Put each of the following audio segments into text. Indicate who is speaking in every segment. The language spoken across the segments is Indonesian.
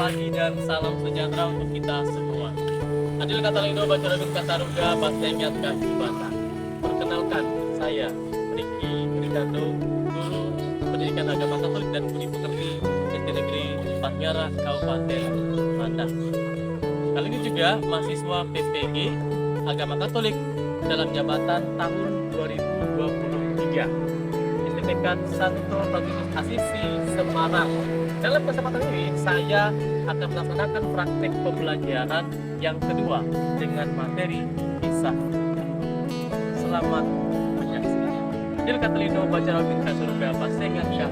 Speaker 1: pagi dan salam sejahtera untuk kita semua. Adil Katalino Baca Ragun Kataruga Bahasa Ingatkan Jembatan. Perkenalkan, saya Riki Ricardo, Guru Pendidikan Agama Katolik dan Budi Pekerti SD Negeri Patnyara, Kabupaten Bandang. Kali ini juga mahasiswa PPG Agama Katolik dalam jabatan tahun 2023. STPK Santo Franciscus Assisi Semarang. Dalam kesempatan ini saya akan melaksanakan praktek pembelajaran yang kedua dengan materi kisah. Selamat menyaksikan. Adil Katalino Baca Ragun Kataruga Bahasa Ingatkan.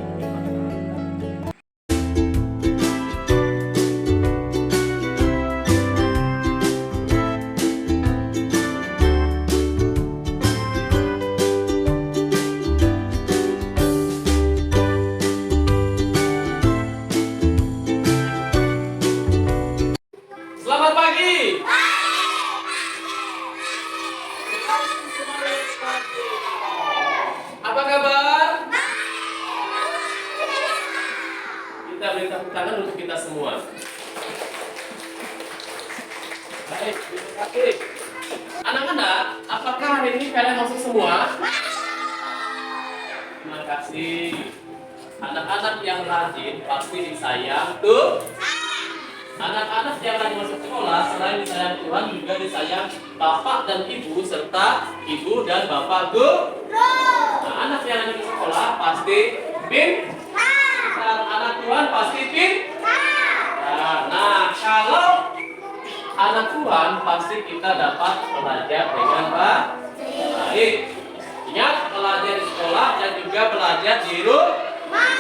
Speaker 1: Selamat pagi. Apa kabar? Kita beri tepuk tangan untuk kita semua. Baik, terima kasih. Anak-anak, apakah hari ini kalian masuk semua? Terima kasih. Anak-anak yang rajin pasti disayang tuh. Anak-anak yang lagi masuk sekolah selain disayang Tuhan juga disayang bapak dan ibu serta ibu dan bapak guru. Nah, anak yang lagi ke sekolah pasti pintar. Anak Tuhan pasti pintar. Nah, kalau anak Tuhan pasti kita dapat belajar dengan baik. Ingat, belajar di sekolah dan juga belajar di rumah.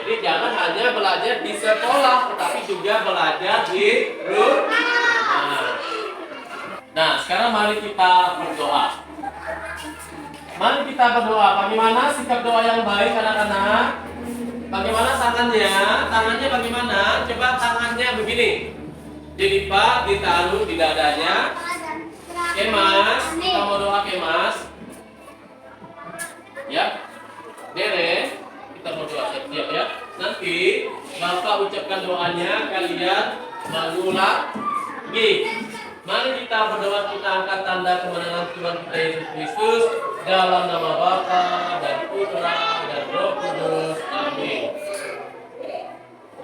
Speaker 1: Jadi jangan hanya belajar di sekolah, tetapi juga belajar di rumah. Nah, sekarang mari kita berdoa. Mari kita berdoa. Bagaimana sikap doa yang baik, anak-anak? Bagaimana tangannya? Tangannya bagaimana? Coba tangannya begini. Dilipat, ditaruh di dadanya. Kemas, kita mau doa kemas. Ya, beres. Kita berdoa siap-siap ya. Nanti Bapak ucapkan doanya, kalian mengulang lagi. Mari kita berdoa, kita angkat tanda kemenangan Tuhan kita Yesus Kristus dalam nama Bapa dan Putra dan Roh Kudus. Amin.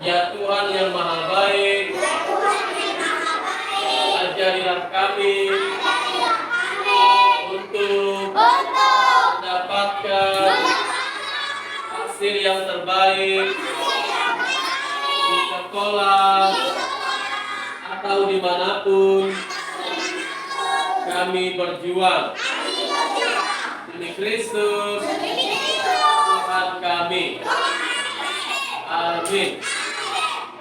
Speaker 1: Ya Tuhan yang Maha Baik, ajarilah kami untuk mendapatkan hasil yang terbaik di sekolah atau dimanapun kami berjuang demi Kristus Tuhan kami. Amin.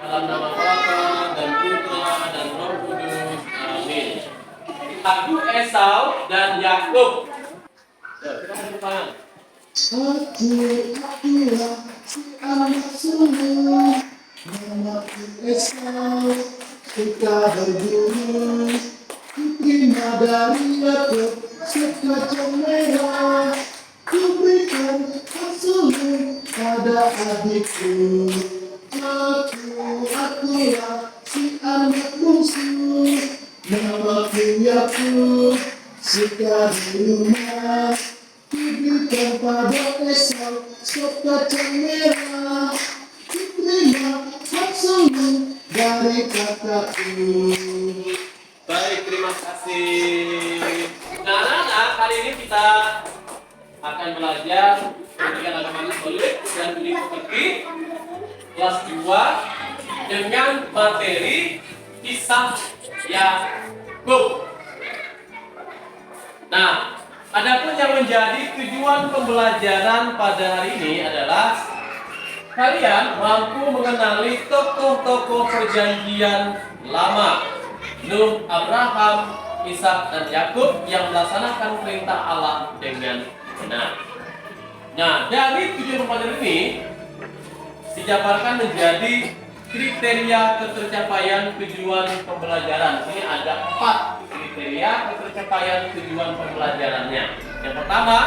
Speaker 1: Dalam nama Bapa dan Putra dan Roh Kudus. Amin. Aku Esau dan Yakub. Kita tepuk tangan.
Speaker 2: Akulah si anak sulung, namaku Esau, kita berburu. Kuterima dari Yakub sekacang merah, kuberikan hak sulung pada adikku. Akulah si anak bungsu, namaku Yakub, kita di rumah. Diberikan pada Esau sop kacang merah, diterima hak sulung dari kakakku.
Speaker 1: Baik, terima kasih. Nah, anak-anak, hari ini kita akan belajar pendidikan agama Katolik dan Budi Pekerti kelas 2 dengan materi kisah Yakub. Nah, adapun yang menjadi tujuan pembelajaran pada hari ini adalah kalian mampu mengenali tokoh-tokoh perjanjian lama, Nuh, Abraham, Ishak, dan Yakub yang melaksanakan perintah Allah dengan benar. Nah, dari tujuan pembelajaran ini dijabarkan menjadi kriteria ketercapaian tujuan pembelajaran. Ini ada 4 kriteria ketercapaian tujuan pembelajarannya. Yang pertama,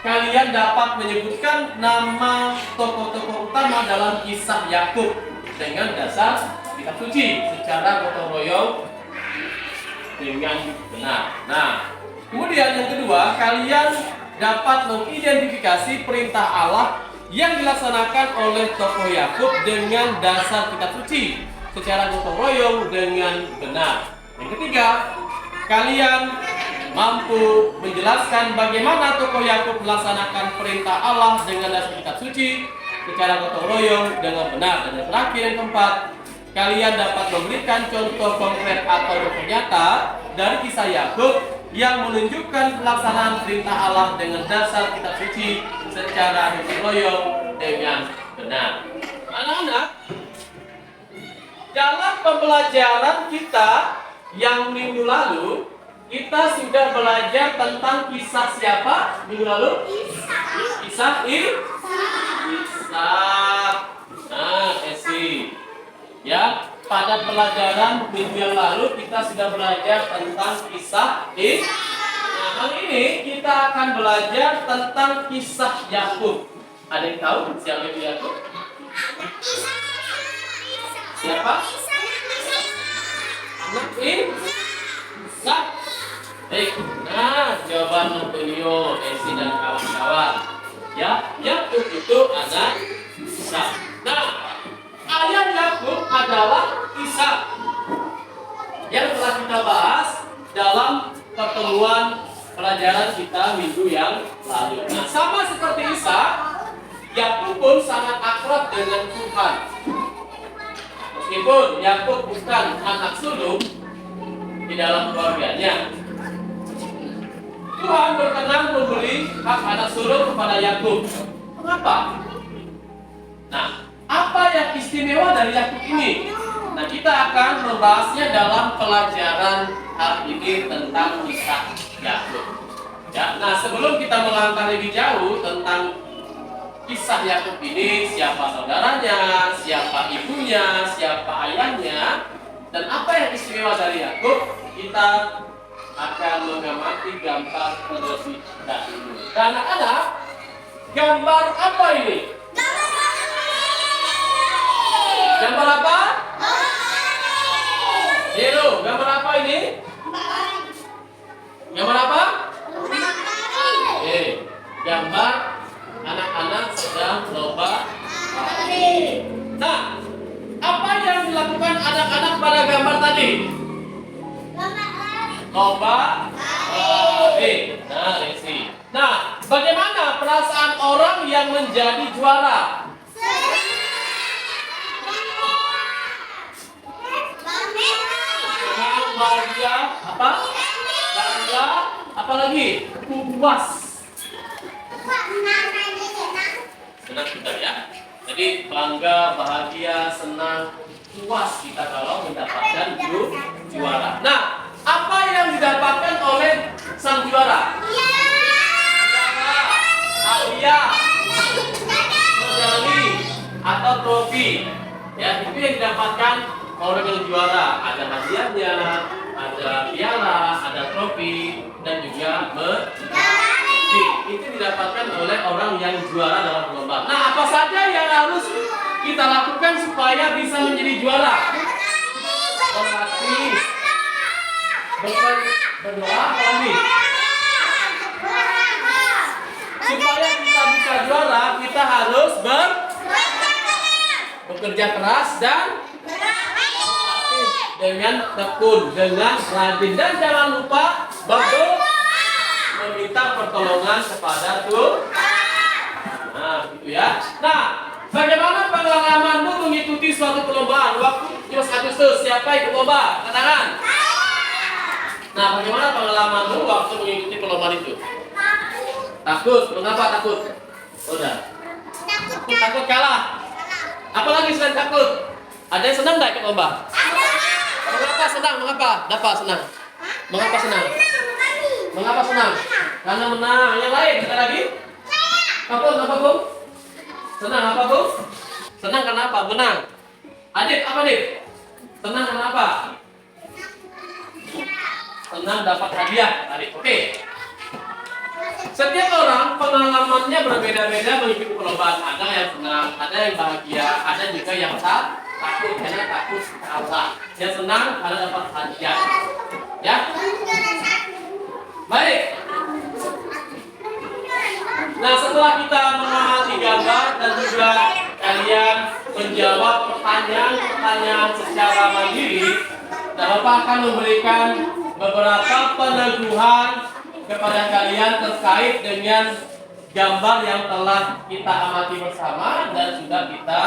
Speaker 1: kalian dapat menyebutkan nama tokoh-tokoh utama dalam kisah Yakub dengan dasar kitab suci secara gotong royong dengan benar. Nah, kemudian yang kedua, kalian dapat mengidentifikasi perintah Allah yang dilaksanakan oleh tokoh Yakub dengan dasar kitab suci secara gotong royong dengan benar. Yang ketiga, kalian mampu menjelaskan bagaimana tokoh Yakub melaksanakan perintah Allah dengan dasar kitab suci secara gotong royong dengan benar. Dan yang terakhir, yang keempat, kalian dapat memberikan contoh konkret atau contoh nyata dari kisah Yakub yang menunjukkan pelaksanaan perintah Allah dengan dasar kitab suci secara gotong royong dengan benar. Anak-anak, dalam pembelajaran kita yang minggu lalu, kita sudah belajar tentang kisah siapa minggu lalu? Ishak. Nah, Esi. Ya, pada pelajaran minggu yang lalu kita sudah belajar tentang kisah Ishak. Nah, kali ini kita akan belajar tentang kisah Yakub. Ada yang tahu siapa itu Yakub? Siapa? Anak Ishak. Baik, nah jawaban Antonio, Esi dan kawan-kawan. Ya, Yakub itu anak Ishak. Nah, ayah Yakub adalah Ishak yang telah kita bahas dalam pertemuan pelajaran kita minggu yang lalu. Nah, sama seperti Ishak, Yakub pun sangat akrab dengan Tuhan. Meskipun Yakub bukan anak sulung di dalam keluarganya, Tuhan berkenan memberi hak anak sulung kepada Yakub. Mengapa? Nah, apa yang istimewa dari Yakub ini? Nah, kita akan membahasnya dalam pelajaran hari ini tentang kisah Yakub. Ya, nah sebelum kita melangkah lebih jauh tentang kisah Yakub ini, siapa saudaranya, siapa ibunya, siapa ayahnya, dan apa yang istimewa dari Yakub, kita akan mengamati gambar terlebih dahulu. Dan anak-anak, gambar apa ini? Gambar apa? Hero, gambar apa ini? Gambar apa? Gambar anak-anak sedang lomba lari. Nah, apa yang dilakukan anak-anak pada gambar tadi? Lomba lari. Nah, Resi. Nah, bagaimana perasaan orang yang menjadi juara? Bahagia, apa? Bangga, apa lagi? Puas. Senang kita ya. Jadi bangga, bahagia, senang, puas kita kalau mendapatkan juara. Nah, apa yang didapatkan oleh sang juara? Hadiah, medali, atau trofi. Ya, itu yang didapatkan oleh yang juara. Ada hadiahnya, ada piala, ada trofi, dan juga medali. Itu didapatkan oleh orang yang juara dalam perlombaan. Nah, apa saja yang harus kita lakukan supaya bisa menjadi juara? Berlatih, berdoa, apa lagi? Supaya kita bisa juara, kita harus bekerja keras dan dengan tekun, dengan rajin, dan jangan lupa berdoa, meminta pertolongan kepada Tuhan. Nah, gitu ya. Nah, bagaimana pengalamanmu mengikuti suatu perlombaan? Waktu 17 Agustus, siapa ikut lomba? Angkat tangan. Nah, bagaimana pengalamanmu waktu mengikuti perlombaan itu? Takut. Mengapa takut? Udah. Takut kalah. Apalagi selain takut? Ada yang senang nggak ikut lomba? Mengapa senang? Mengapa? Dapat senang? Mengapa senang? Mengapa senang? Karena menang. Yang lain ada lagi? Apa Bu? Senang apa Bu? Senang karena apa? Menang. Adit, apa Adit? Senang karena apa? Senang dapat hadiah. Adit, oke. Setiap orang pengalamannya berbeda-beda mengikuti perlombaan. Ada yang senang, ada yang bahagia, ada juga yang takut karena takut kalah. Yang senang karena dapat hadiah. Ya. Baik. Nah, setelah kita mengamati gambar dan juga kalian menjawab pertanyaan-pertanyaan secara mandiri, nah, Bapak akan memberikan beberapa peneguhan kepada kalian terkait dengan gambar yang telah kita amati bersama dan sudah kita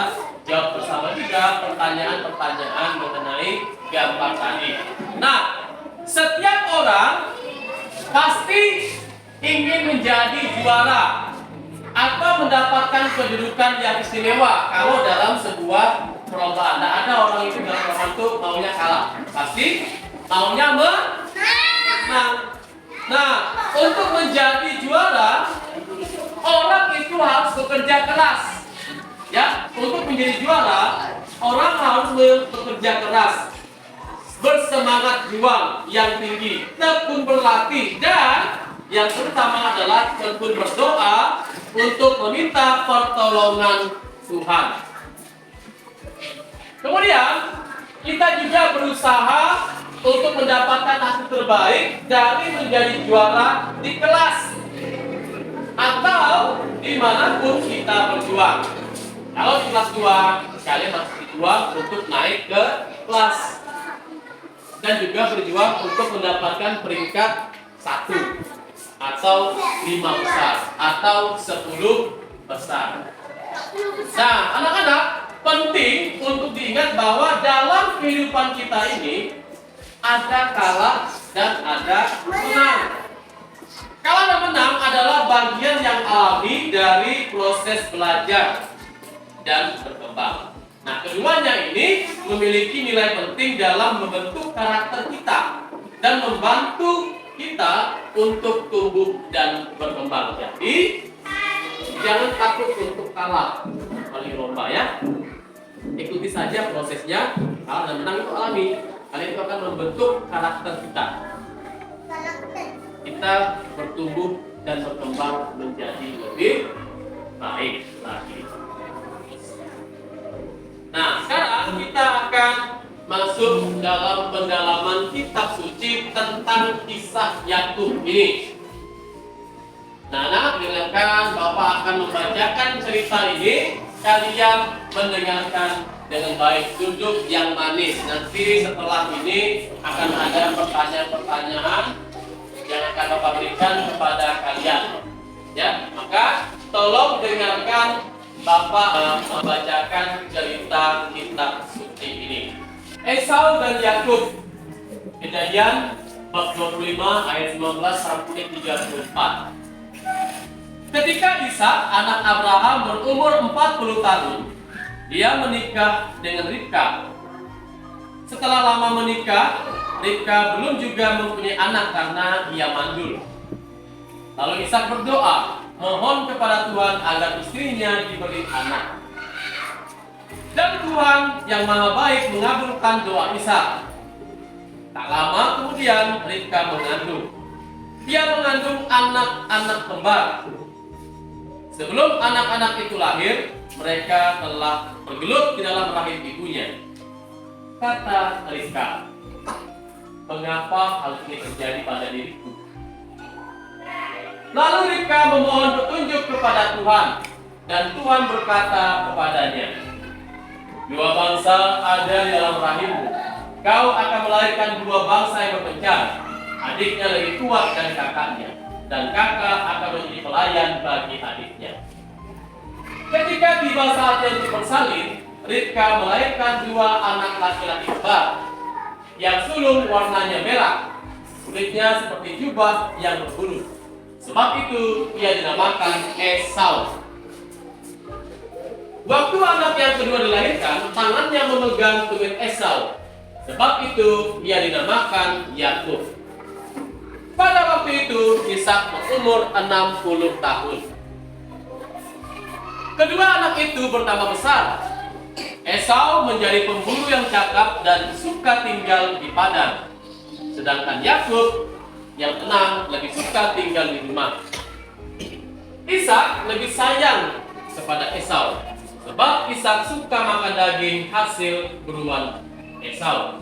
Speaker 1: jawab bersama juga pertanyaan-pertanyaan mengenai gambar tadi. Nah, setiap orang pasti ingin menjadi juara atau mendapatkan kedudukan yang istimewa kalau dalam sebuah perlombaan. Nah, ada orang itu dalam perlombaan itu maunya kalah, pasti maunya menang. Nah, untuk menjadi juara, orang itu harus bekerja keras. Ya, untuk menjadi juara, orang harus bekerja keras, bersemangat juang yang tinggi, tekun berlatih, dan yang terutama adalah tekun berdoa untuk meminta pertolongan Tuhan. Kemudian kita juga berusaha untuk mendapatkan hasil terbaik dari menjadi juara di kelas atau dimanapun kita berjuang. Kalau di kelas 2, kalian harus berjuang untuk naik ke kelas dan juga berjuang untuk mendapatkan peringkat 1 atau 5 besar atau 10 besar. Nah, anak-anak, penting untuk diingat bahwa dalam kehidupan kita ini ada kalah dan ada menang. Kalah dan menang adalah bagian yang alami dari proses belajar dan berkembang. Nah, keduanya ini memiliki nilai penting dalam membentuk karakter kita dan membantu kita untuk tumbuh dan berkembang. Jadi, jangan takut untuk kalah kali lomba ya. Ikuti saja prosesnya. Kalah dan menang itu alami. Kalian itu akan membentuk karakter kita. Kita bertumbuh dan berkembang menjadi lebih baik lagi. Nah, sekarang kita akan masuk dalam pendalaman kitab suci tentang kisah Yakub ini. Nah, dengarkan, Bapak akan membacakan cerita ini. Kalian mendengarkan dengan baik, duduk yang manis. Nanti setelah ini akan ada pertanyaan-pertanyaan yang akan Bapak berikan kepada kalian. Ya, maka tolong dengarkan Bapak membacakan cerita kitab suci ini. Esau dan Yakub. Kejadian bab 25 ayat 19 sampai 34. Ketika Ishak anak Abraham berumur 40 tahun, dia menikah dengan Ribka. Setelah lama menikah, Ribka belum juga mempunyai anak karena ia mandul. Lalu Ishak berdoa, mohon kepada Tuhan agar istrinya diberi anak. Dan Tuhan yang Maha Baik mengabulkan doa Ishak. Tak lama kemudian Ribka mengandung. Dia mengandung anak-anak kembar. Sebelum anak-anak itu lahir, mereka telah bergelut di dalam rahim ibunya. Kata Ribka, mengapa hal ini terjadi pada diriku? Lalu Ribka memohon petunjuk kepada Tuhan, dan Tuhan berkata kepadanya, dua bangsa ada di dalam rahimmu. Kau akan melahirkan dua bangsa yang berpencar. Adiknya lebih kuat dari kakaknya, dan kakak akan menjadi pelayan bagi adiknya. Ketika tiba saatnya untuk bersalin, Ribka melahirkan dua anak laki-laki kembar. Yang sulung warnanya merah, kulitnya seperti jubah yang berbulu. Sebab itu ia dinamakan Esau. Waktu anak yang kedua dilahirkan, tangannya memegang tumit Esau. Sebab itu ia dinamakan Yakub. Pada waktu itu Ishak berumur 60 tahun. Kedua anak itu bertambah besar. Esau menjadi pemburu yang cakap dan suka tinggal di padang. Sedangkan Yakub yang tenang lebih suka tinggal di rumah. Ishak lebih sayang kepada Esau, sebab Ishak suka makan daging hasil buruan Esau.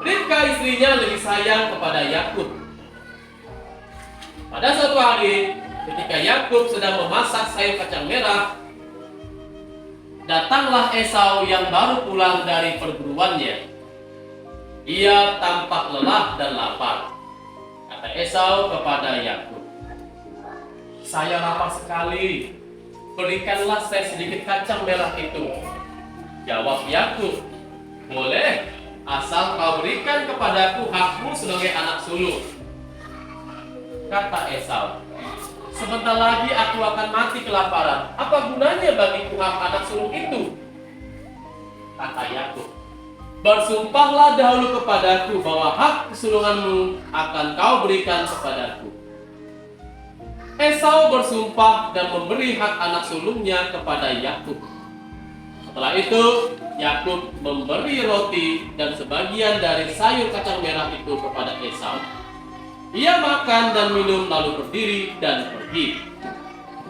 Speaker 1: Ribka istrinya lebih sayang kepada Yakub. Pada suatu hari, ketika Yakub sedang memasak sayur kacang merah, datanglah Esau yang baru pulang dari perburuannya. Ia tampak lelah dan lapar. Kata Esau kepada Yakub, "Saya lapar sekali. Berikanlah saya sedikit kacang merah itu." Jawab Yakub, "Boleh, asal kau berikan kepadaku hakmu sebagai anak sulung." Kata Esau, "Sebentar lagi aku akan mati kelaparan. Apa gunanya bagiku hak anak sulung itu?" Kata Yakub, "Bersumpahlah dahulu kepadaku bahwa hak kesulunganmu akan kau berikan kepadaku." Esau bersumpah dan memberi hak anak sulungnya kepada Yakub. Setelah itu, Yakub memberi roti dan sebagian dari sayur kacang merah itu kepada Esau. Ia makan dan minum lalu berdiri dan pergi.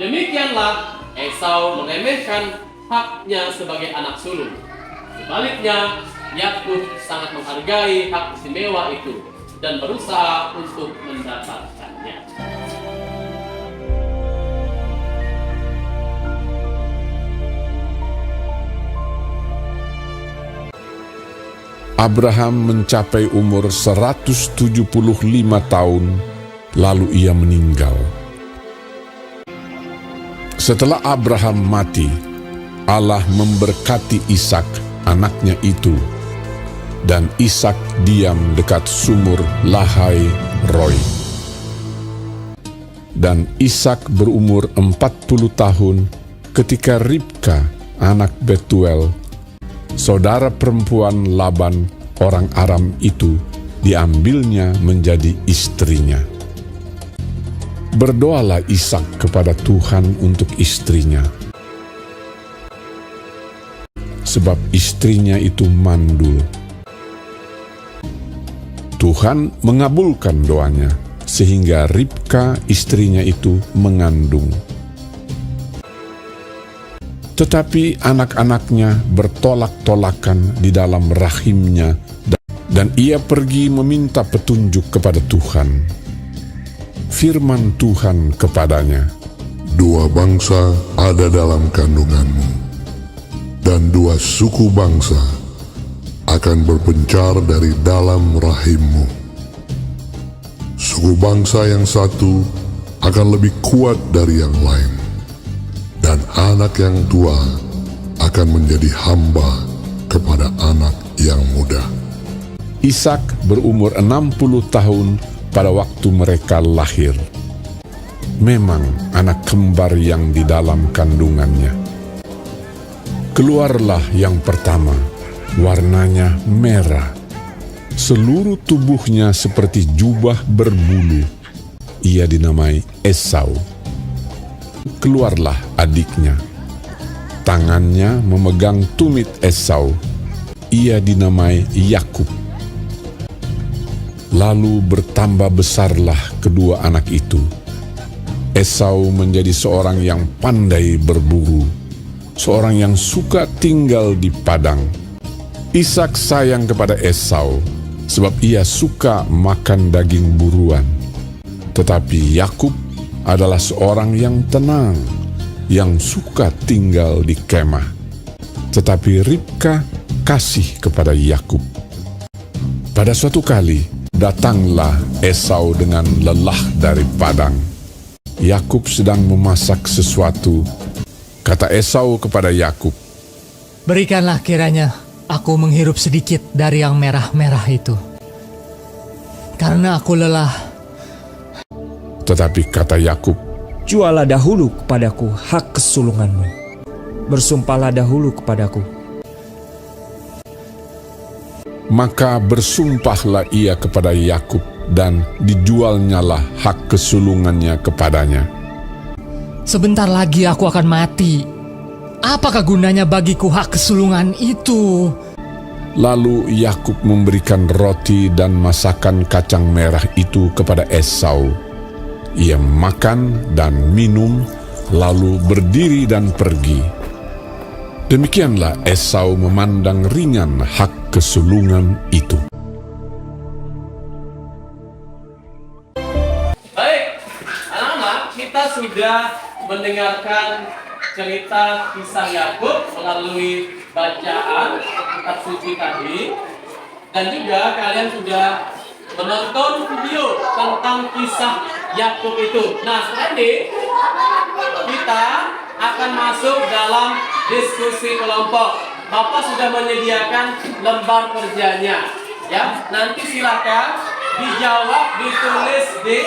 Speaker 1: Demikianlah Esau meremehkan haknya sebagai anak sulung. Sebaliknya, Yakub sangat menghargai hak istimewa itu dan berusaha untuk mendapatkannya.
Speaker 3: Abraham mencapai umur 175 tahun, lalu ia meninggal. Setelah Abraham mati, Allah memberkati Ishak, anaknya itu, dan Ishak diam dekat sumur Lahai Roi. Dan Ishak berumur 40 tahun ketika Ribka, anak Betuel, saudara perempuan Laban orang Aram itu, diambilnya menjadi istrinya. Berdoalah Ishak kepada Tuhan untuk istrinya, sebab istrinya itu mandul. Tuhan mengabulkan doanya, sehingga Ribka istrinya itu mengandung. Tetapi anak-anaknya bertolak-tolakan di dalam rahimnya, dan ia pergi meminta petunjuk kepada Tuhan. Firman Tuhan kepadanya,
Speaker 4: "Dua bangsa ada dalam kandunganmu, dan dua suku bangsa akan berpencar dari dalam rahimmu. Suku bangsa yang satu akan lebih kuat dari yang lain, dan anak yang tua akan menjadi hamba kepada anak yang muda."
Speaker 3: Ishak berumur 60 tahun pada waktu mereka lahir. Memang anak kembar yang di dalam kandungannya. Keluarlah yang pertama, warnanya merah. Seluruh tubuhnya seperti jubah berbulu. Ia dinamai Esau. Keluarlah adiknya. Tangannya memegang tumit Esau. Ia dinamai Yakub. Lalu bertambah besarlah kedua anak itu. Esau menjadi seorang yang pandai berburu, seorang yang suka tinggal di padang. Ishak sayang kepada Esau, sebab ia suka makan daging buruan. Tetapi Yakub adalah seorang yang tenang, yang suka tinggal di kemah. Tetapi Ribka kasih kepada Yakub. Pada suatu kali, datanglah Esau dengan lelah dari padang. Yakub sedang memasak sesuatu. Kata Esau kepada Yakub,
Speaker 5: "Berikanlah kiranya aku menghirup sedikit dari yang merah-merah itu, karena aku lelah."
Speaker 3: Tetapi kata Yakub,
Speaker 6: "Jualah dahulu kepadaku hak kesulunganmu. Bersumpahlah dahulu kepadaku."
Speaker 3: Maka bersumpahlah ia kepada Yakub, dan dijualnyalah hak kesulungannya kepadanya.
Speaker 5: "Sebentar lagi aku akan mati. Apakah gunanya bagiku hak kesulungan itu?"
Speaker 3: Lalu Yakub memberikan roti dan masakan kacang merah itu kepada Esau. Ia makan dan minum, lalu berdiri dan pergi. Demikianlah Esau memandang ringan hak kesulungan itu.
Speaker 1: Baik, anak-anak, kita sudah mendengarkan cerita kisah Yakub melalui bacaan kitab suci tadi, dan juga kalian sudah menonton video tentang kisah Yakub itu. Nah, sekarang ini kita akan masuk dalam diskusi kelompok. Bapak sudah menyediakan lembar kerjanya, ya. Nanti silakan dijawab, ditulis di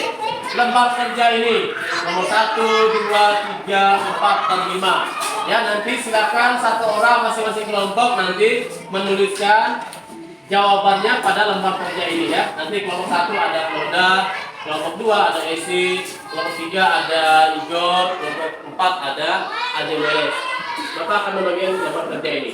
Speaker 1: lembar kerja ini. Nomor 1, 2, 3, 4, dan 5. Ya, nanti silakan satu orang masing-masing kelompok nanti menuliskan jawabannya pada lembar kerja ini, ya. Nanti kelompok 1 ada Kloda, kelompok 2 ada Esi, kelompok 3 ada Igor, kelompok 4 ada Ade Weles. Bapak akan membagikan lembar kerja ini.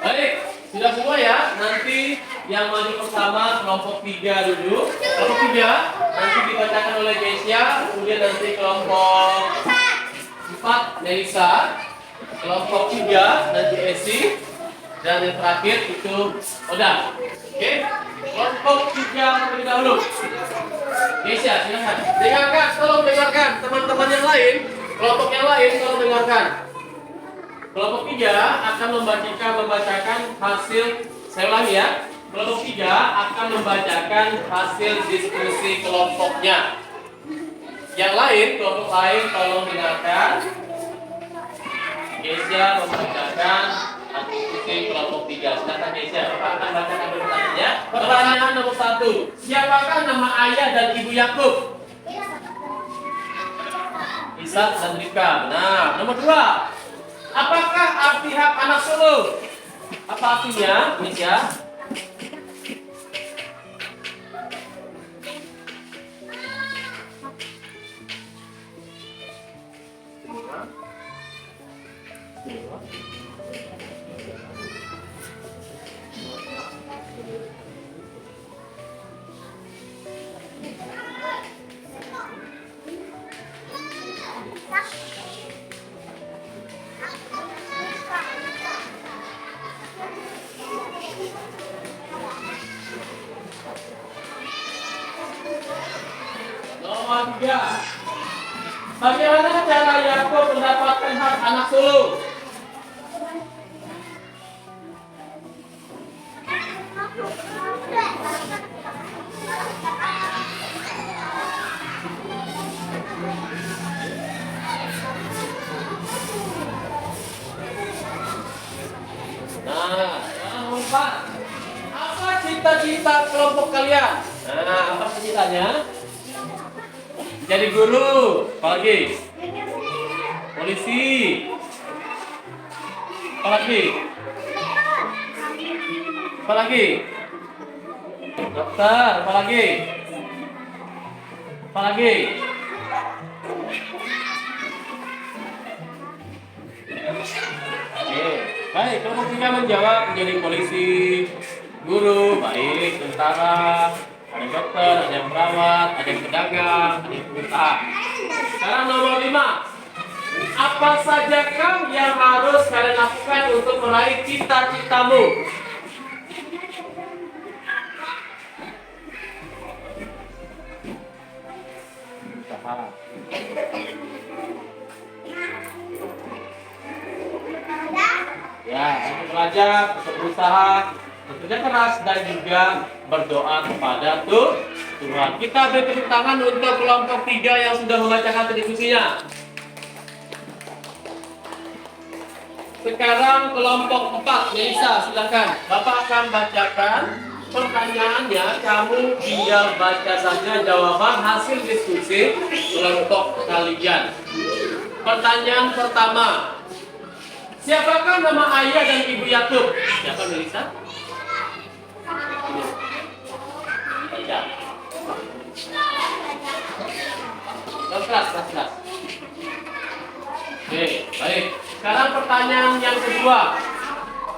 Speaker 1: Baik, sudah semua ya. Nanti yang maju pertama kelompok 3 dulu. Kelompok 3 nanti dibacakan oleh Geisha, kemudian nanti kelompok 4 Nelisa, kelompok 3 nanti Esi, dan yang terakhir itu Oda. Oke, kelompok 3 terlebih dahulu. Geisha, silakan. Dengarkan, tolong dengarkan. Teman-teman yang lain, kelompok yang lain tolong dengarkan. Kelompok 3 akan membacakan hasil, saya ulangi ya. Kelompok 3 akan membacakan hasil diskusi kelompoknya. Yang lain, kelompok lain tolong dengarkan. Geisha membacakan hasil diskusi kelompok 3. Silakan Geisha, Bapak akan bacakan dulu pertanyaannya. Pertanyaan nomor 1. Siapakah nama ayah dan ibu Yakub? Ishak dan Ribka. Benar. Nomor 2. Apakah arti hak anak sulung? Apa artinya, Geisha? Ya. Bagaimana cara Yakub mendapatkan hak anak sulung? Nah, jangan lupa. Apa cita-cita kelompok kalian? Nah, apa cita-citanya? Jadi guru, apalagi? Polisi. Apalagi? Apalagi? Dokter, apalagi? Apalagi? Oke, baik. Kelompok 3 menjawab menjadi polisi, guru, baik, tentara, ada dokter, ada yang perawat, ada yang pedagang, ada yang pengusaha. Sekarang nomor 5. Apa saja kau yang harus kalian lakukan untuk meraih cita-citamu? Ya, untuk belajar, untuk berusaha, bekerja keras dan juga berdoa kepada Tuhan. Kita beri tepuk tangan untuk kelompok 3 yang sudah membacakan diskusinya. Sekarang kelompok 4, Melisa, silakan. Bapak akan bacakan pertanyaannya. Kamu tinggal baca saja jawaban hasil diskusi kelompok kalian. Pertanyaan pertama. Siapakah nama ayah dan ibu Yakub? Siapa, Melisa? Baca. Keras. Oke, baik. Sekarang pertanyaan yang kedua.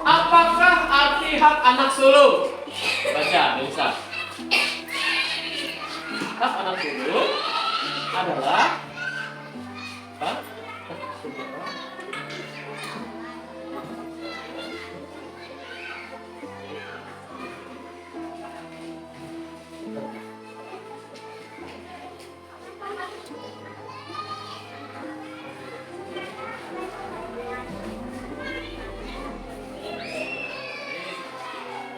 Speaker 1: Apakah arti hak anak sulung? Baca, Melisa. Hak anak sulung adalah apa?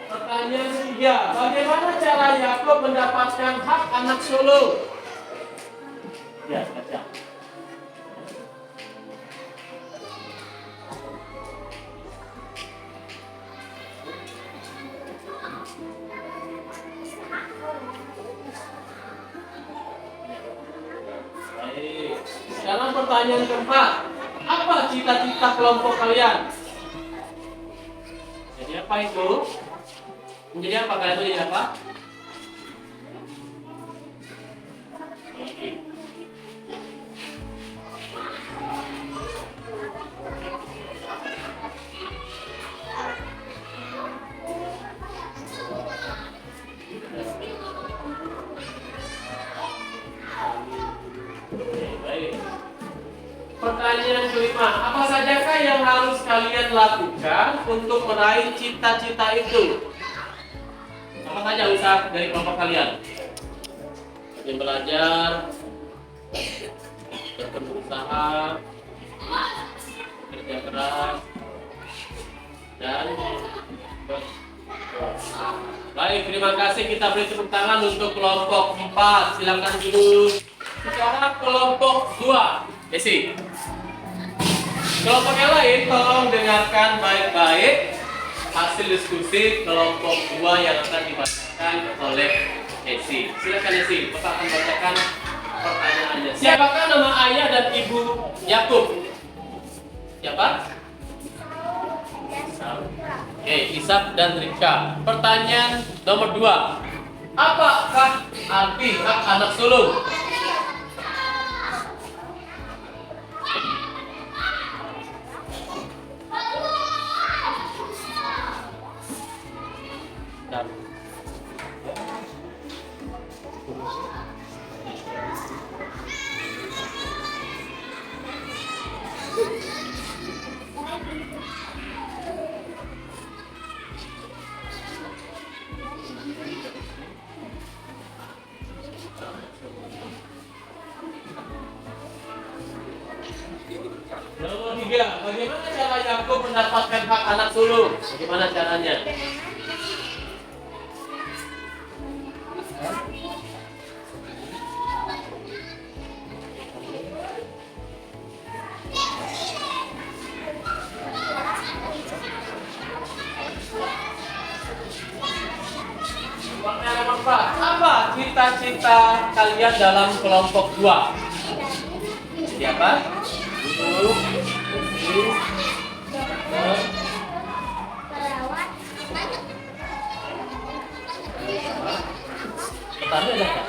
Speaker 1: Pertanyaan ketiga, bagaimana cara Yakub mendapatkan hak anak sulung? Ya, baca. Baik. Sekarang pertanyaan keempat, apa cita-cita kelompok kalian? Jadi apa itu? Menjadi apa kalian itu jadi apa? Baik. Pertanyaan kelima, apa sajakah yang harus kalian lakukan untuk meraih cita-cita itu? Apa saja usaha dari kelompok kalian? Rajin belajar, berusaha, kerja keras, dan berdoa. Baik, terima kasih. Kita beri tepuk tangan untuk kelompok 4. Silakan dulu. Sekarang kelompok 2. Desi. Kelompok yang lain tolong dengarkan baik-baik hasil diskusi kelompok 2 yang akan dibacakan oleh Desi. Silakan Desi, Bapak akan bacakan pertanyaannya. Siapakah nama ayah dan ibu Yakub? Siapa? Oke, Ishak dan Ribka. Pertanyaan nomor 2. Apakah arti hak anak sulung? anak sulung. Bagaimana caranya? Pertanyaan nomor 4. Apa cita-cita kalian dalam kelompok 2? Siapa? Guru, petani ada nggak?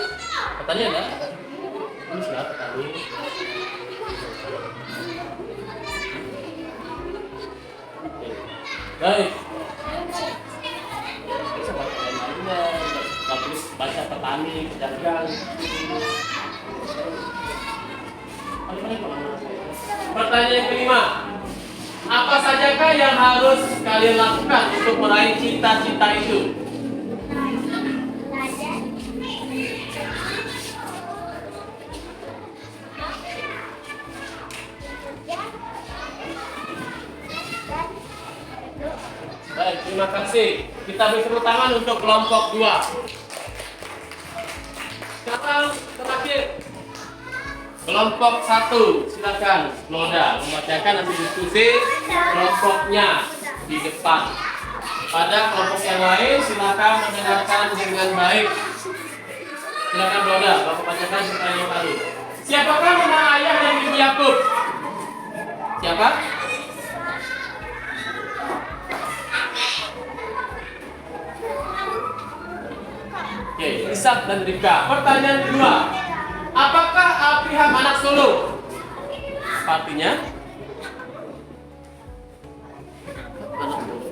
Speaker 1: Petani ada? Ini siapa petani? Oke. Baik. Nggak boleh baca petani, pedagang. Pertanyaan kelima. Apa sajakah yang harus kalian lakukan untuk meraih cita-cita itu? Baik, terima kasih. Kita beri tepuk tangan untuk kelompok 2. Sekarang terakhir. Kelompok 1, silakan Loda membacakan nanti diskusi kelompoknya di depan. Pada kelompok yang lain silakan mendengarkan dengan baik. Silakan Loda, Bapak bacakan pertanyaan yang baru. Siapakah nama ayah dan ibu Yakub? Siapa? Oke, Ishak dan Ribka. Pertanyaan kedua. Apakah Abraham anak sulung? Artinya anak sulung.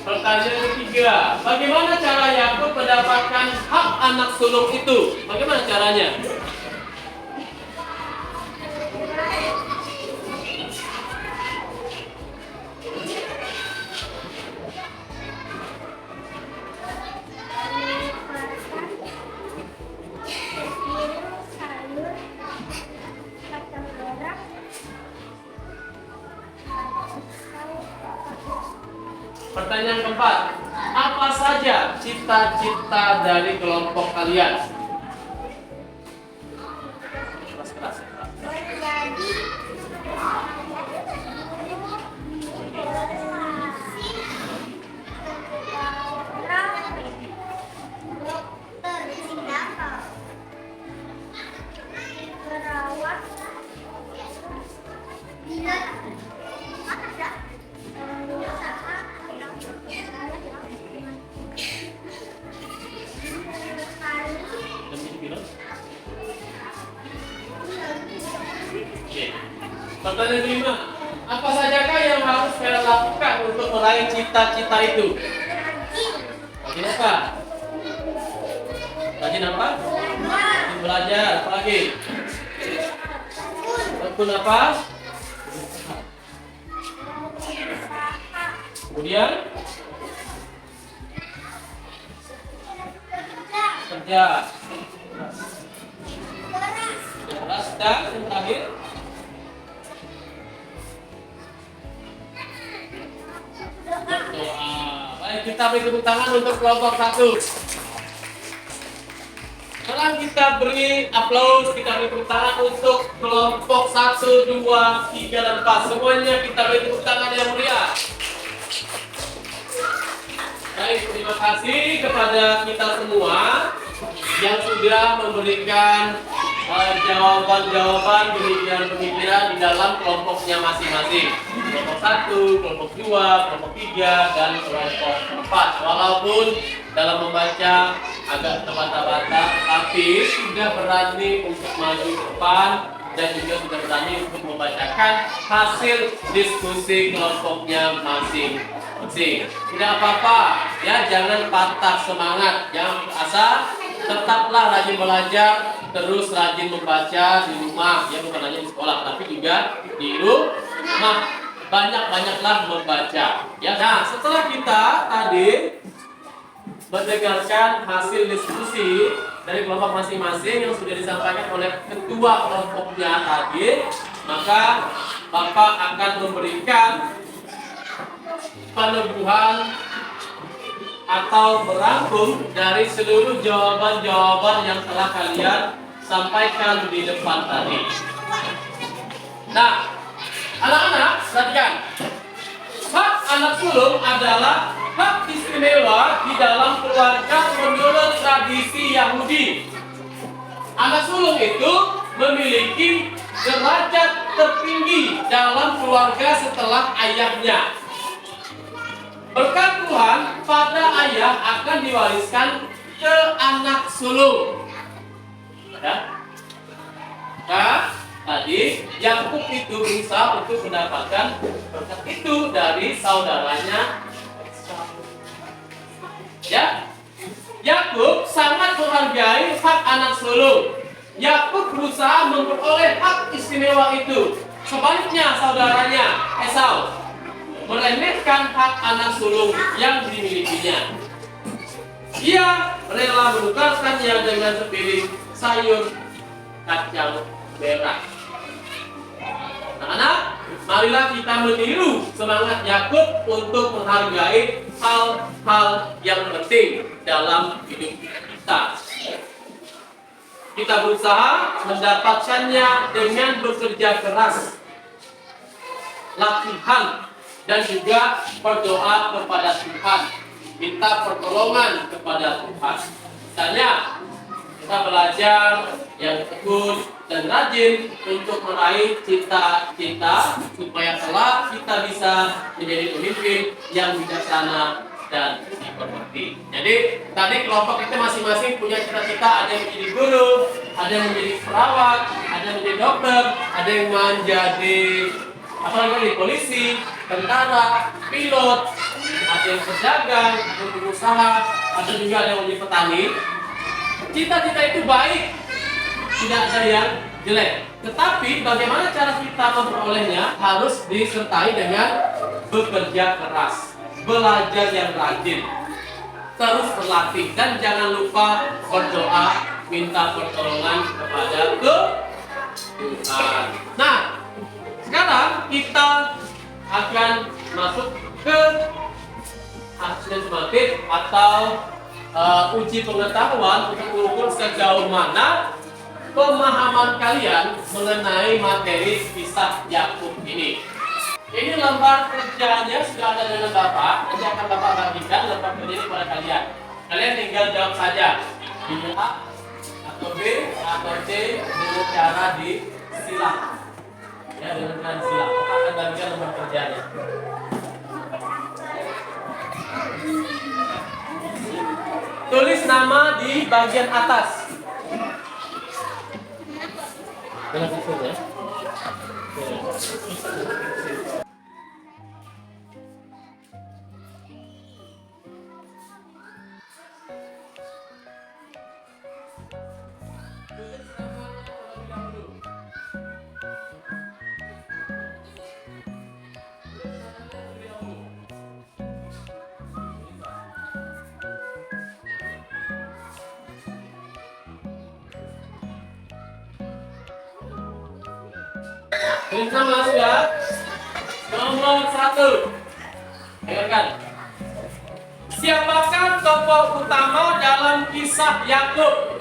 Speaker 1: Pertanyaan ketiga, bagaimana cara Yakub mendapatkan hak anak sulung itu? Bagaimana caranya? Pertanyaan keempat, apa saja cita-cita dari kelompok kalian? Keras-keras ya, Oke. Pertanyaan kelima, apa sajakah yang harus kalian lakukan untuk meraih cita-cita itu? Rajin apa? Rajin apa? Rajin belajar, apa lagi? Tekun apa? Kemudian kerja keras dan yang terakhir berdoa. Baik, kita beri tepuk tangan untuk kelompok 1. Sekarang kita beri aplaus, kita beri tepuk tangan untuk kelompok 1, 2, 3, dan 4. Semuanya kita beri tepuk tangan yang meriah. Baik, terima kasih kepada kita semua yang sudah memberikan jawaban-jawaban, pemikiran-pemikiran di dalam kelompoknya masing-masing. Kelompok 1, kelompok 2, kelompok 3, dan kelompok 4. Walaupun dalam membaca agak terbata-bata, tapi sudah berani untuk maju ke depan dan juga sudah berani untuk membacakan hasil diskusi kelompoknya masing-masing. Tidak apa-apa, ya, jangan patah semangat, jangan putus asa, tetaplah rajin belajar, terus rajin membaca di rumah, ya, bukan hanya di sekolah, tapi juga di rumah. Banyak-banyaklah membaca. Ya, nah, setelah kita tadi mendengarkan hasil diskusi dari kelompok masing-masing yang sudah disampaikan oleh ketua kelompoknya tadi, maka Bapak akan memberikan peneguhan atau merangkum dari seluruh jawaban-jawaban yang telah kalian sampaikan di depan tadi. Nah, anak-anak, perhatikan. Hak anak sulung adalah hak istimewa di dalam keluarga menurut tradisi Yahudi. Anak sulung itu memiliki derajat tertinggi dalam keluarga setelah ayahnya. Berkat Tuhan, pada ayah akan diwariskan ke anak sulung. Ya. Nah, tadi Yakub itu berusaha untuk mendapatkan berkat itu dari saudaranya. Ya, Yakub sangat menghargai hak anak sulung. Yakub berusaha memperoleh hak istimewa itu. Sebaliknya saudaranya Esau meremehkan hak anak sulung yang dimilikinya. Ia rela menukarkannya dengan sepiring sayur kacang merah. Anak-anak, marilah kita meniru semangat Yakub untuk menghargai hal-hal yang penting dalam hidup kita. Kita berusaha mendapatkannya dengan bekerja keras, latihan, dan juga berdoa kepada Tuhan, minta pertolongan kepada Tuhan. Misalnya, kita belajar yang tekun dan rajin untuk meraih cita-cita supaya kelak kita bisa menjadi pemimpin yang bijaksana dan dihormati. Jadi tadi kelompok kita masing-masing punya cita-cita, ada yang menjadi guru, ada yang menjadi perawat, ada yang menjadi dokter, ada yang menjadi polisi, tentara, pilot, ada yang berdagang, ada yang berusaha, ada juga yang menjadi petani. Cita-cita itu baik, tidak ada yang jelek. Tetapi bagaimana cara kita memperolehnya harus disertai dengan bekerja keras, belajar yang rajin, terus berlatih, dan jangan lupa berdoa, minta pertolongan kepada Tuhan. Nah, sekarang kita akan masuk ke asesmen atau uji pengetahuan untuk mengukur sejauh mana pemahaman kalian mengenai materi kisah Yakub ini. Ini lembar kerjanya sudah ada dengan Bapak. Nanti akan Bapak bagikan lembar kerja ini kepada kalian. Kalian tinggal jawab saja ini A atau B atau C dengan cara disilang. Ya, dengan cara disilang. Bapak akan bagikan lembar kerjanya. Tulis nama di bagian atas. Dengan susun ya. Tulis nama sudah. Nomor 1. Dengarkan. Siapakah tokoh utama dalam kisah Yakub?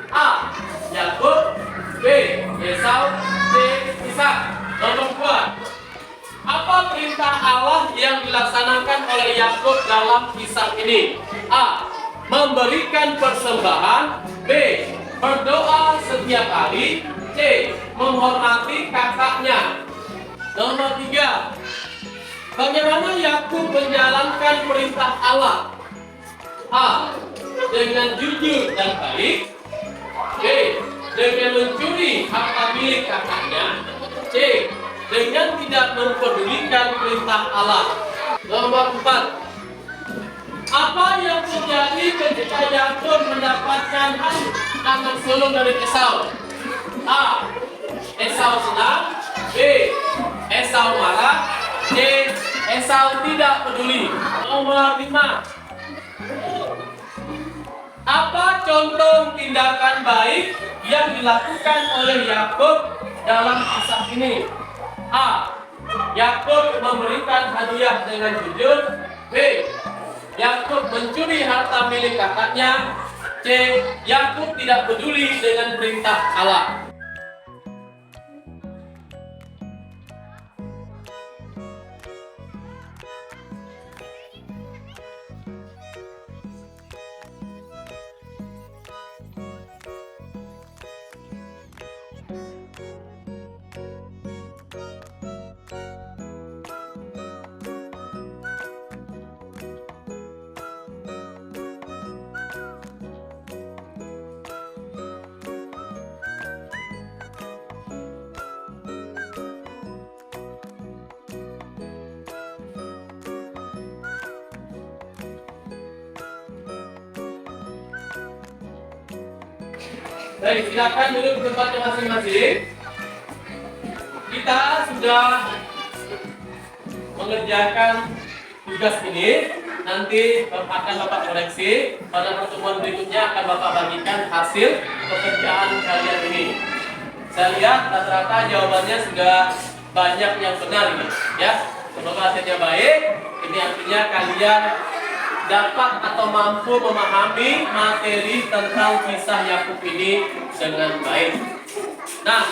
Speaker 1: A. Yakub. B. Esau. C. Ishak. Nomor 2. Apa perintah Allah yang dilaksanakan oleh Yakub dalam kisah ini? A. Memberikan persembahan. B. Berdoa setiap hari. C. Menghormati kakaknya. Nomor 3. Bagaimana Yakub menjalankan perintah Allah? A. Dengan jujur dan baik. B. dengan mencuri harta milik kakaknya. C. Dengan tidak mempedulikan perintah Allah. Nomor 4. Apa yang terjadi ketika Yakub mendapatkan anak sulung dari Esau? A. Esau senang. B. Esau marah. C. Esau tidak peduli. Nomor 5. Apa contoh tindakan baik yang dilakukan oleh Yakub dalam kisah ini? A. Yakub memberikan hadiah dengan jujur. B. Yakub mencuri harta milik kakaknya. C. Yakub tidak peduli dengan perintah Allah. Baik, silakan duduk di tempatnya masing-masing. Kita sudah mengerjakan tugas ini. Nanti akan Bapak koreksi. Pada pertemuan berikutnya akan Bapak bagikan hasil pekerjaan kalian ini. Saya lihat rata-rata jawabannya sudah banyak yang benar ini, ya. Semoga hasilnya baik. Ini artinya kalian dapat atau mampu memahami materi tentang kisah Yakub ini dengan baik. Nah,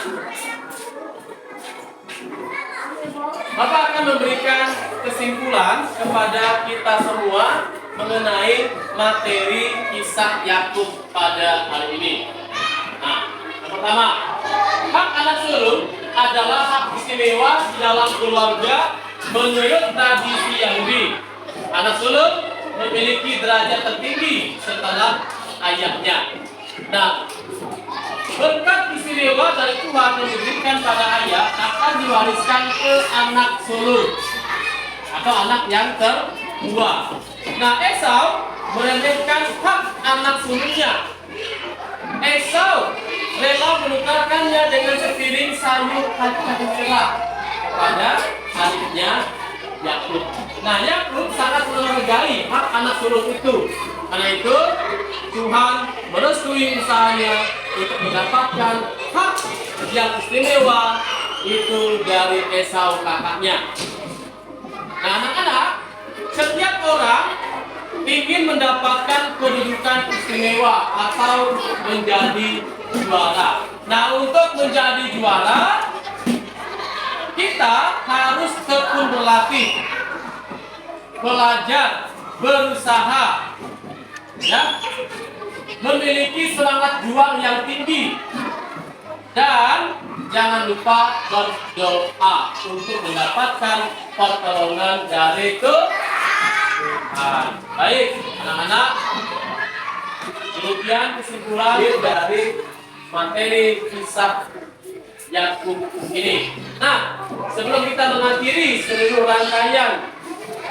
Speaker 1: Bapak akan memberikan kesimpulan kepada kita semua mengenai materi kisah Yakub pada hari ini. Nah, yang pertama, hak anak sulung adalah hak istimewa di dalam keluarga menurut tradisi Yahudi. Anak sulung memiliki derajat tertinggi setelah ayahnya. Nah, berkat istimewa dari Tuhan yang diberikan pada ayah akan diwariskan ke anak sulung atau anak yang tertua. Nah, Esau meremehkan hak anak sulungnya. Esau rela menukarkannya dengan sepiring sayur kacang merah kepada adiknya Yakub. Nah, Yakub sangat menghargai hak anak sulung itu. Karena itu Tuhan merestui usahanya untuk mendapatkan hak yang istimewa itu dari Esau kakaknya. Nah, anak-anak, setiap orang ingin mendapatkan kedudukan istimewa atau menjadi juara. Nah, untuk menjadi juara kita harus tekun berlatih, belajar, berusaha, ya, memiliki semangat juang yang tinggi, dan jangan lupa berdoa untuk mendapatkan pertolongan dari Tuhan. Baik, anak-anak, demikian kesimpulan dari materi kisah Yakub ini. Nah, sebelum kita mengakhiri seluruh rangkaian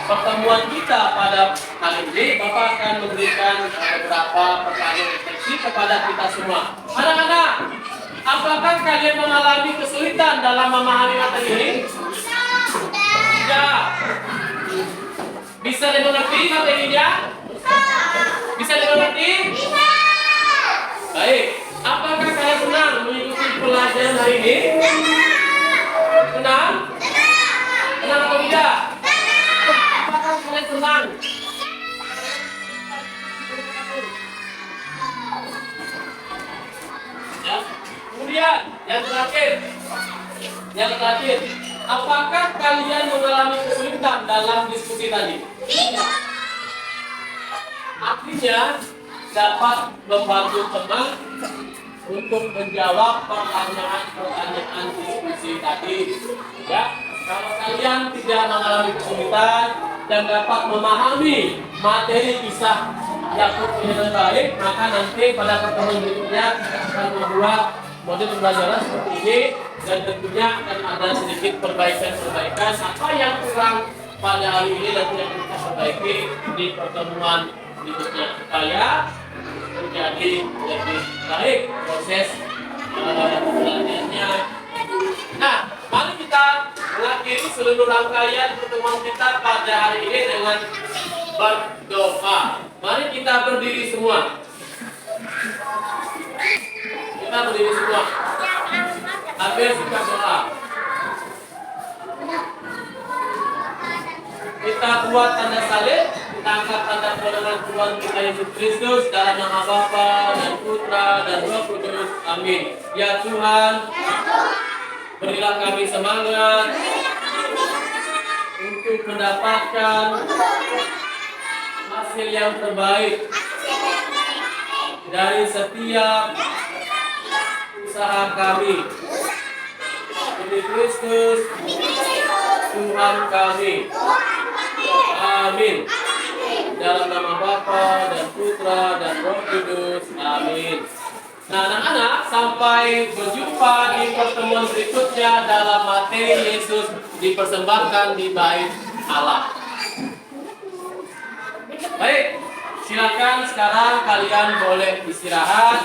Speaker 1: pertemuan kita pada kali ini, Bapak akan memberikan beberapa pertanyaan refleksi kepada kita semua. Anak-anak, apakah kalian mengalami kesulitan dalam memahami materi ini? Tidak. Bisa dimengerti materinya? Bisa dimengerti? Baik. Apakah kalian senang mengikuti pelajaran hari ini? Senang? Senang atau tidak? Apakah kalian senang? Ya. Kemudian yang terakhir, apakah kalian mengalami kesulitan dalam diskusi tadi? Tidak. Artinya dapat membantu teman untuk menjawab pertanyaan-pertanyaan diskusi tadi. Ya, kalau kalian tidak mengalami kesulitan dan dapat memahami materi kisah Yakub dengan baik, maka nanti pada pertemuan berikutnya kita akan membuat model pembelajaran seperti ini, dan tentunya akan ada sedikit perbaikan-perbaikan apa yang kurang pada hari ini dan yang kita perbaiki di pertemuan berikutnya supaya menjadi lebih baik proses belajarnya. Nah, mari kita mengakhiri seluruh rangkaian pertemuan kita pada hari ini dengan berdoa. Mari kita berdiri semua. Kita berdiri semua. Ambil sikap doa. Kita buat tanda salib. Kita angkat tanda pertolongan Tuhan kita Yesus Kristus dalam nama Bapa dan Putra dan Roh Kudus. Amin. Ya Tuhan, berilah kami semangat untuk mendapatkan hasil yang terbaik dari setiap usaha kami. Demi Kristus Tuhan kami. Amin. Dalam nama Bapa dan Putra dan Roh Kudus. Amin. Nah, anak-anak, sampai berjumpa di pertemuan berikutnya dalam materi Yesus dipersembahkan di bait Allah. Baik, silakan sekarang kalian boleh istirahat.